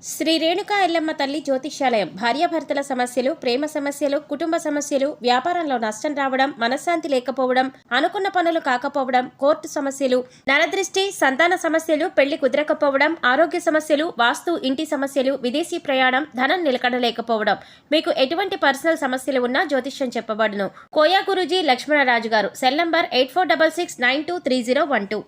శ్రీ రేణుకా ఎల్లమ్మ తల్లి జ్యోతిష్యాలయం భార్యాభర్తల సమస్యలు, ప్రేమ సమస్యలు, కుటుంబ సమస్యలు, వ్యాపారంలో నష్టం రావడం, మనశ్శాంతి లేకపోవడం, అనుకున్న పనులు కాకపోవడం, కోర్టు సమస్యలు, నరదృష్టి, సంతాన సమస్యలు, పెళ్లి కుదరకపోవడం, ఆరోగ్య సమస్యలు, వాస్తు, ఇంటి సమస్యలు, విదేశీ ప్రయాణం, ధనం నిలకడలేకపోవడం, మీకు ఎటువంటి పర్సనల్ సమస్యలు ఉన్నా జ్యోతిష్యం చెప్పబడును. కోయా గురూజీ లక్ష్మణరాజు గారు. Cell number 8466923012.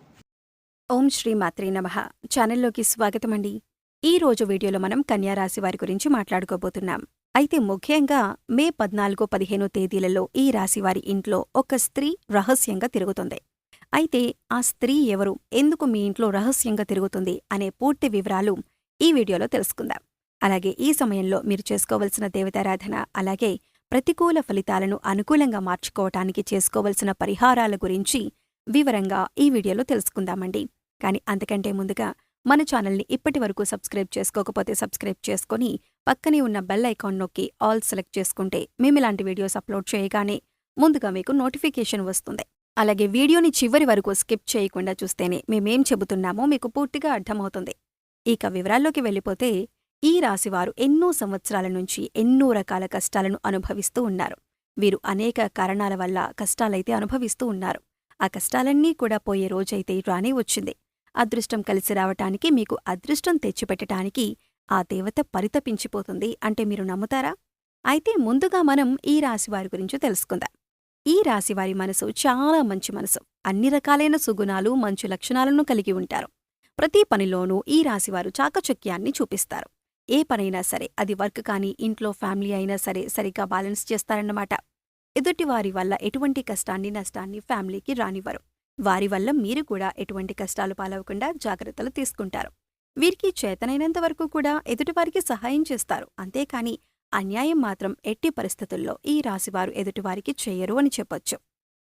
ఓం శ్రీ మాత్రే నమః. ఛానల్లోకి స్వాగతమండి. ఈ రోజు వీడియోలో మనం కన్యారాశి వారి గురించి మాట్లాడుకోబోతున్నాం. అయితే ముఖ్యంగా మే 14-15 తేదీలలో ఈ రాశివారి ఇంట్లో ఒక స్త్రీ రహస్యంగా తిరుగుతుంది. అయితే ఆ స్త్రీ ఎవరు, ఎందుకు మీ ఇంట్లో రహస్యంగా తిరుగుతుంది అనే పూర్తి వివరాలు ఈ వీడియోలో తెలుసుకుందాం. అలాగే ఈ సమయంలో మీరు చేసుకోవలసిన దేవతారాధన, అలాగే ప్రతికూల ఫలితాలను అనుకూలంగా మార్చుకోవటానికి చేసుకోవలసిన పరిహారాల గురించి వివరంగా ఈ వీడియోలో తెలుసుకుందామండి. కానీ అంతకంటే ముందుగా మన ఛానల్ని ఇప్పటివరకు సబ్స్క్రైబ్ చేసుకోకపోతే సబ్స్క్రైబ్ చేసుకుని పక్కనే ఉన్న బెల్ ఐకాన్ నొక్కి ఆల్ సెలెక్ట్ చేసుకుంటే మేమిలాంటి వీడియోస్ అప్లోడ్ చేయగానే ముందుగా మీకు నోటిఫికేషన్ వస్తుంది. అలాగే వీడియోని చివరి వరకు స్కిప్ చేయకుండా చూస్తేనే మేమేం చెబుతున్నామో మీకు పూర్తిగా అర్థమవుతుంది. ఇక వివరాల్లోకి వెళ్ళిపోతే ఈ రాశివారు ఎన్నో సంవత్సరాల నుంచి ఎన్నో రకాల కష్టాలను అనుభవిస్తూ ఉన్నారు. వీరు అనేక కారణాల వల్ల కష్టాలైతే అనుభవిస్తూ ఉన్నారు. ఆ కష్టాలన్నీ కూడా పోయే రోజైతే రానే వచ్చింది. అదృష్టం కలిసి రావటానికి, మీకు అదృష్టం తెచ్చిపెట్టటానికి ఆ దేవత పరితపించిపోతుంది అంటే మీరు నమ్ముతారా? అయితే ముందుగా మనం ఈ రాశివారి గురించి తెలుసుకుందాం. ఈ రాశివారి మనసు చాలా మంచి మనసు. అన్ని రకాలైన సుగుణాలు, మంచి లక్షణాలను కలిగి ఉంటారు. ప్రతి పనిలోనూ ఈ రాశివారు చాకచక్యాన్ని చూపిస్తారు. ఏ పనైనా సరే, అది వర్క్ కానీ ఇంట్లో ఫ్యామిలీ అయినా సరే సరిగ్గా బ్యాలెన్స్ చేస్తారన్నమాట. ఎదుటివారి వల్ల ఎటువంటి కష్టాన్ని, నష్టాన్ని ఫ్యామిలీకి రానివ్వరు. వారి వల్ల మీరు కూడా ఎటువంటి కష్టాలు పాలవకుండా జాగ్రత్తలు తీసుకుంటారు. వీరికి చేతనైనంత వరకు కూడా ఎదుటివారికి సహాయం చేస్తారు. అంతేకాని అన్యాయం మాత్రం ఎట్టి పరిస్థితుల్లో ఈ రాశివారు ఎదుటివారికి చేయరు అని చెప్పొచ్చు.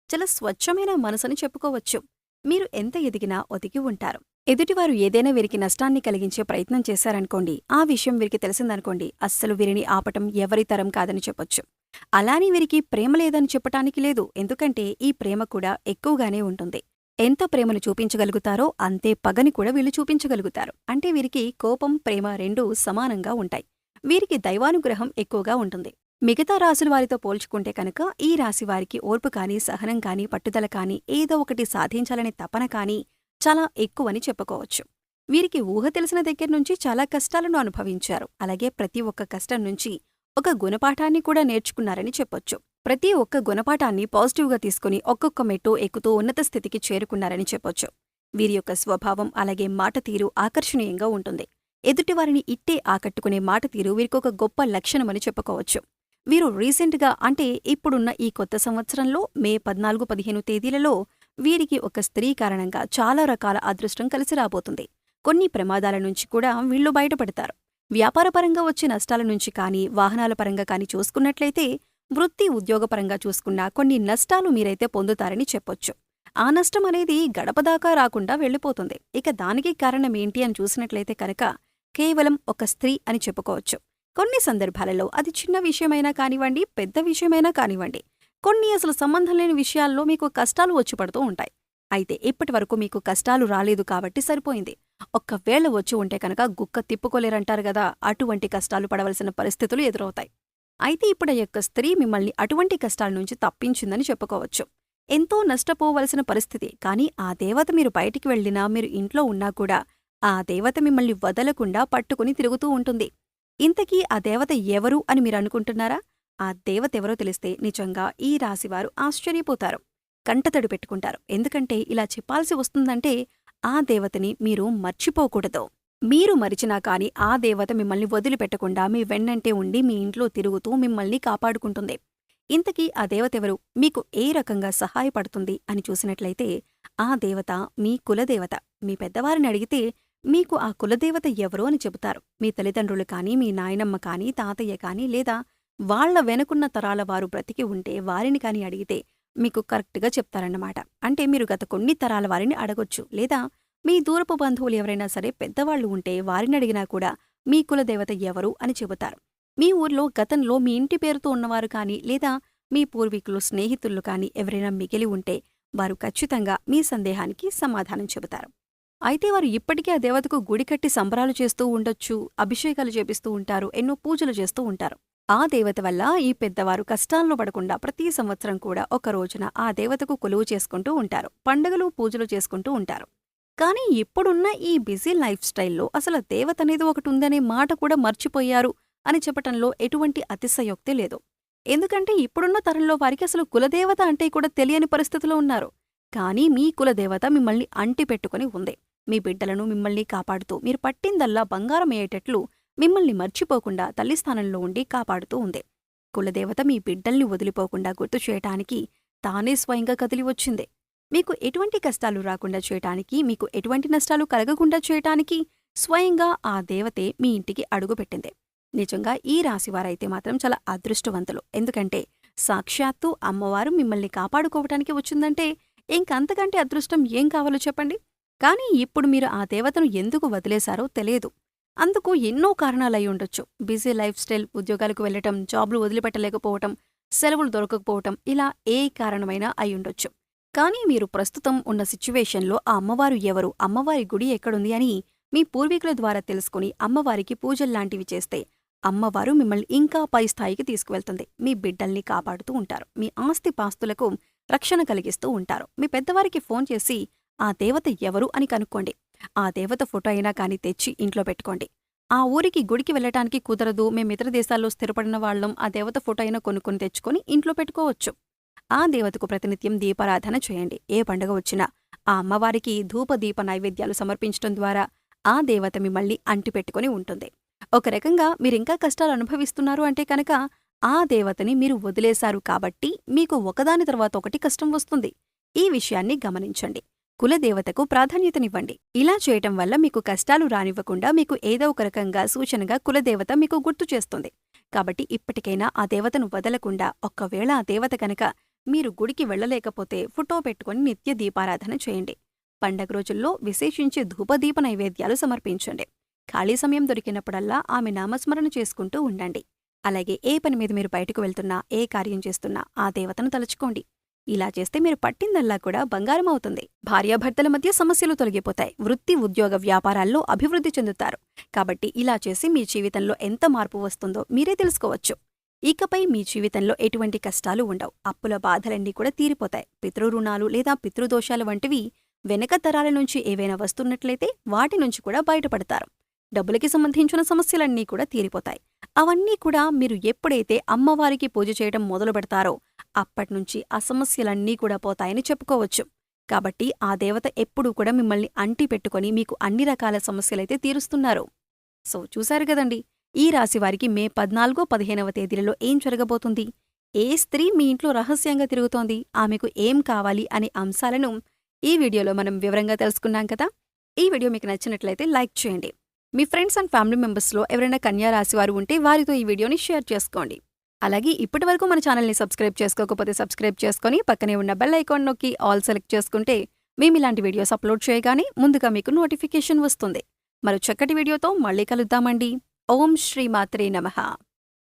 చాలా స్వచ్ఛమైన మనసుని చెప్పుకోవచ్చు. మీరు ఎంత ఎదిగినా ఒదిగి ఉంటారు. ఎదుటివారు ఏదైనా వీరికి నష్టాన్ని కలిగించే ప్రయత్నం చేశారనుకోండి, ఆ విషయం వీరికి తెలిసిందనుకోండి, అస్సలు వీరిని ఆపటం ఎవరి తరం కాదని చెప్పొచ్చు. అలాని వీరికి ప్రేమ లేదని చెప్పటానికి లేదు. ఎందుకంటే ఈ ప్రేమ కూడా ఎక్కువగానే ఉంటుంది. ఎంత ప్రేమను చూపించగలుగుతారో అంతే పగని కూడా వీళ్ళు చూపించగలుగుతారు. అంటే వీరికి కోపం, ప్రేమ రెండూ సమానంగా ఉంటాయి. వీరికి దైవానుగ్రహం ఎక్కువగా ఉంటుంది. మిగతా రాశుల వారితో పోల్చుకుంటే కనుక ఈ రాశివారికి ఓర్పు కానీ, సహనం కానీ, పట్టుదల కానీ, ఏదో ఒకటి సాధించాలనే తపన కానీ చాలా ఎక్కువని చెప్పుకోవచ్చు. వీరికి ఊహ తెలిసిన దగ్గర్నుంచి చాలా కష్టాలను అనుభవించారు. అలాగే ప్రతి ఒక్క కష్టం నుంచి ఒక గుణపాఠాన్ని కూడా నేర్చుకున్నారని చెప్పొచ్చు. ప్రతి ఒక్క గుణపాఠాన్ని పాజిటివ్గా తీసుకుని ఒక్కొక్క మెట్టు ఎక్కుతూ ఉన్నత స్థితికి చేరుకున్నారని చెప్పొచ్చు. వీరి యొక్క స్వభావం అలాగే మాట తీరు ఆకర్షణీయంగా ఉంటుంది. ఎదుటివారిని ఇట్టే ఆకట్టుకునే మాట తీరు వీరికొక గొప్ప లక్షణమని చెప్పుకోవచ్చు. వీరు రీసెంట్గా అంటే ఇప్పుడున్న ఈ కొత్త సంవత్సరంలో మే 14-15 తేదీలలో వీరికి ఒక స్త్రీ కారణంగా చాలా రకాల అదృష్టం కలిసి రాబోతుంది. కొన్ని ప్రమాదాల నుంచి కూడా వీళ్ళు బయటపడతారు. వ్యాపారపరంగా వచ్చే నష్టాల నుంచి కానీ, వాహనాల పరంగా కానీ చూసుకున్నట్లయితే, వృత్తి ఉద్యోగపరంగా చూసుకున్నా కొన్ని నష్టాలు మీరైతే పొందుతారని చెప్పొచ్చు. ఆ నష్టం అనేది గడపదాకా రాకుండా వెళ్ళిపోతుంది. ఇక దానికి కారణమేంటి అని చూసినట్లయితే కనుక కేవలం ఒక స్త్రీ అని చెప్పుకోవచ్చు. కొన్ని సందర్భాలలో అది చిన్న విషయమైనా కానివ్వండి, పెద్ద విషయమైనా కానివ్వండి, కొన్ని అసలు సంబంధం లేని విషయాల్లో మీకు కష్టాలు వచ్చి పడుతూ ఉంటాయి. అయితే ఇప్పటివరకు మీకు కష్టాలు రాలేదు కాబట్టి సరిపోయింది. ఒక్కవేళ వచ్చి ఉంటే కనుక గుక్క తిప్పుకోలేరంటారు గదా, అటువంటి కష్టాలు పడవలసిన పరిస్థితులు ఎదురవుతాయి. అయితే ఇప్పుడు ఆ యొక్క స్త్రీ మిమ్మల్ని అటువంటి కష్టాల నుంచి తప్పించిందని చెప్పుకోవచ్చు. ఎంతో నష్టపోవలసిన పరిస్థితి, కానీ ఆ దేవత మీరు బయటికి వెళ్ళినా, మీరు ఇంట్లో ఉన్నా కూడా ఆ దేవత మిమ్మల్ని వదలకుండా పట్టుకుని తిరుగుతూ ఉంటుంది. ఇంతకీ ఆ దేవత ఎవరు అని మీరు అనుకుంటున్నారా? ఆ దేవత ఎవరో తెలిస్తే నిజంగా ఈ రాశివారు ఆశ్చర్యపోతారు, కంటతడి పెట్టుకుంటారు. ఎందుకంటే ఇలా చెప్పాల్సి వస్తుందంటే ఆ దేవతని మీరు మర్చిపోకూడదు. మీరు మరిచినా కాని ఆ దేవత మిమ్మల్ని వదిలిపెట్టకుండా మీ వెన్నంటే ఉండి మీ ఇంట్లో తిరుగుతూ మిమ్మల్ని కాపాడుకుంటుంది. ఇంతకీ ఆ దేవతెవరు, మీకు ఏ రకంగా సహాయపడుతుంది అని చూసినట్లయితే ఆ దేవత మీ కులదేవత. మీ పెద్దవారిని అడిగితే మీకు ఆ కులదేవత ఎవరో అని చెబుతారు. మీ తల్లిదండ్రులు కానీ, మీ నాయనమ్మ కానీ, తాతయ్య కానీ, లేదా వాళ్ల వెనుకున్న తరాల వారు బ్రతికి ఉంటే వారిని కాని అడిగితే మీకు కరెక్ట్గా చెప్తారన్నమాట. అంటే మీరు గత కొన్ని తరాల వారిని అడగొచ్చు, లేదా మీ దూరపు బంధువులు ఎవరైనా సరే పెద్దవాళ్లు ఉంటే వారిని అడిగినా కూడా మీ కులదేవత ఎవరు అని చెబుతారు. మీ ఊర్లో గతంలో మీ ఇంటి పేరుతో ఉన్నవారు కానీ, లేదా మీ పూర్వీకులు, స్నేహితులు కానీ ఎవరైనా మిగిలి ఉంటే వారు ఖచ్చితంగా మీ సందేహానికి సమాధానం చెబుతారు. అయితే వారు ఇప్పటికీ ఆ దేవతకు గుడి కట్టి సంబరాలు చేస్తూ ఉండొచ్చు, అభిషేకాలు చేపిస్తూ ఉంటారు, ఎన్నో పూజలు చేస్తూ ఉంటారు. ఆ దేవత వల్ల ఈ పెద్దవారు కష్టాల్లో పడకుండా ప్రతి సంవత్సరం కూడా ఒక రోజున ఆ దేవతకు కొలువు చేసుకుంటూ ఉంటారు, పండుగలు పూజలు చేసుకుంటూ ఉంటారు. కానీ ఇప్పుడున్న ఈ బిజీ లైఫ్ స్టైల్లో అసలు దేవత అనేది ఒకటి ఉందనే మాట కూడా మర్చిపోయారు అని చెప్పటంలో ఎటువంటి అతిశయోక్తి లేదు. ఎందుకంటే ఇప్పుడున్న తరంలో వారికి అసలు కులదేవత అంటే కూడా తెలియని పరిస్థితిలో ఉన్నారు. కానీ మీ కులదేవత మిమ్మల్ని అంటి పెట్టుకుని ఉంది. మీ బిడ్డలను మిమ్మల్ని కాపాడుతూ, మీరు పట్టిందల్లా బంగారం అయ్యేటట్లు మిమ్మల్ని మర్చిపోకుండా తల్లి స్థానంలో ఉండి కాపాడుతూ ఉంది. కులదేవత మీ బిడ్డల్ని వదిలిపోకుండా గుర్తు చేయటానికి తానే స్వయంగా కదిలి వచ్చింది. మీకు ఎటువంటి కష్టాలు రాకుండా చేయటానికి, మీకు ఎటువంటి నష్టాలు కలగకుండా చేయటానికి స్వయంగా ఆ దేవతే మీ ఇంటికి అడుగుపెట్టింది. నిజంగా ఈ రాశివారైతే మాత్రం చాలా అదృష్టవంతులు. ఎందుకంటే సాక్షాత్తు అమ్మవారు మిమ్మల్ని కాపాడుకోవటానికి వచ్చిందంటే ఇంకంతకంటే అదృష్టం ఏం కావాలో చెప్పండి. కానీ ఇప్పుడు మీరు ఆ దేవతను ఎందుకు వదిలేశారో తెలియదు. అందుకు ఎన్నో కారణాలై ఉండొచ్చు. బిజీ లైఫ్ స్టైల్, ఉద్యోగాలకు వెళ్లటం, జాబ్లు వదిలిపెట్టలేకపోవటం, సెలవులు దొరకకపోవటం, ఇలా ఏ కారణమైనా అయ్యుండొచ్చు. కానీ మీరు ప్రస్తుతం ఉన్న సిచ్యువేషన్లో ఆ అమ్మవారు ఎవరు, అమ్మవారి గుడి ఎక్కడుంది అని మీ పూర్వీకుల ద్వారా తెలుసుకుని అమ్మవారికి పూజల్లాంటివి చేస్తే అమ్మవారు మిమ్మల్ని ఇంకా పై స్థాయికి తీసుకువెళ్తుంది. మీ బిడ్డల్ని కాపాడుతూ ఉంటారు, మీ ఆస్తి పాస్తులకు రక్షణ కలిగిస్తూ ఉంటారు. మీ పెద్దవారికి ఫోన్ చేసి ఆ దేవత ఎవరు అని కనుక్కోండి. ఆ దేవత ఫోటో అయినా కాని తెచ్చి ఇంట్లో పెట్టుకోండి. ఆ ఊరికి గుడికి వెళ్ళటానికి కుదరదు, మేం ఇతర దేశాల్లో స్థిరపడిన వాళ్ళం, ఆ దేవత ఫోటో అయినా కొనుక్కొని తెచ్చుకొని ఇంట్లో పెట్టుకోవచ్చు. ఆ దేవతకు ప్రతినిత్యం దీపారాధన చేయండి. ఏ పండుగ వచ్చినా ఆ అమ్మవారికి ధూపదీప నైవేద్యాలు సమర్పించడం ద్వారా ఆ దేవత మిమ్మల్ని అంటిపెట్టుకుని ఉంటుంది. ఒక రకంగా మీరింకా కష్టాలు అనుభవిస్తున్నారు అంటే కనుక ఆ దేవతని మీరు వదిలేశారు కాబట్టి మీకు ఒకదాని తర్వాత ఒకటి కష్టం వస్తుంది. ఈ విషయాన్ని గమనించండి. కులదేవతకు ప్రాధాన్యతనివ్వండి. ఇలా చేయటం వల్ల మీకు కష్టాలు రానివ్వకుండా మీకు ఏదో ఒక రకంగా సూచనగా కులదేవత మీకు గుర్తు చేస్తుంది. కాబట్టి ఇప్పటికైనా ఆ దేవతను వదలకుండా, ఒక్కవేళ ఆ దేవత కనుక మీరు గుడికి వెళ్లలేకపోతే ఫోటో పెట్టుకుని నిత్య దీపారాధన చేయండి. పండగ రోజుల్లో విశేషించి ధూపదీప నైవేద్యాలు సమర్పించండి. ఖాళీ సమయం దొరికినప్పుడల్లా ఆమె నామస్మరణ చేసుకుంటూ ఉండండి. అలాగే ఏ పని మీద మీరు బయటకు వెళ్తున్నా, ఏ కార్యం చేస్తున్నా ఆ దేవతను తలుచుకోండి. ఇలా చేస్తే మీరు పట్టిందల్లా కూడా బంగారం అవుతుంది. భార్యాభర్తల మధ్య సమస్యలు తొలగిపోతాయి. వృత్తి, ఉద్యోగ, వ్యాపారాల్లో అభివృద్ధి చెందుతారు. కాబట్టి ఇలా చేసి మీ జీవితంలో ఎంత మార్పు వస్తుందో మీరే తెలుసుకోవచ్చు. ఇకపై మీ జీవితంలో ఎటువంటి కష్టాలు ఉండవు. అప్పుల బాధలన్నీ కూడా తీరిపోతాయి. పితృరుణాలు లేదా పితృదోషాలు వంటివి వెనక తరాల నుంచి ఏవైనా వస్తున్నట్లయితే వాటి నుంచి కూడా బయటపడతారు. డబ్బులకి సంబంధించిన సమస్యలన్నీ కూడా తీరిపోతాయి. అవన్నీ కూడా మీరు ఎప్పుడైతే అమ్మవారికి పూజ చేయటం మొదలు పెడతారో అప్పట్నుంచి ఆ సమస్యలన్నీ కూడా పోతాయని చెప్పుకోవచ్చు. కాబట్టి ఆ దేవత ఎప్పుడూ కూడా మిమ్మల్ని అంటి పెట్టుకొని మీకు అన్ని రకాల సమస్యలైతే తీరుస్తున్నారు. సో చూశారు కదండి, ఈ రాశివారికి మే 14, 15వ తేదీలలో ఏం జరగబోతుంది, ఏ స్త్రీ మీ ఇంట్లో రహస్యంగా తిరుగుతోంది, ఆమెకు ఏం కావాలి అనే అంశాలను ఈ వీడియోలో మనం వివరంగా తెలుసుకున్నాం కదా. ఈ వీడియో మీకు నచ్చినట్లయితే లైక్ చేయండి. మీ ఫ్రెండ్స్ అండ్ ఫ్యామిలీ మెంబర్స్లో ఎవరైనా కన్యా రాశివారు ఉంటే వారితో ఈ వీడియోని షేర్ చేసుకోండి. అలాగే ఇప్పటివరకు మన ఛానల్ని సబ్స్క్రైబ్ చేసుకోకపోతే సబ్స్క్రైబ్ చేసుకొని పక్కనే ఉన్న బెల్ ఐకాన్ నొక్కి ఆల్ సెలెక్ట్ చేసుకుంటే మేము ఇలాంటి వీడియోస్ అప్లోడ్ చేయగానే ముందుగా మీకు నోటిఫికేషన్ వస్తుంది. మరో చక్కటి వీడియోతో మళ్ళీ కలుద్దామండి. ఓం శ్రీ మాత్రే నమః.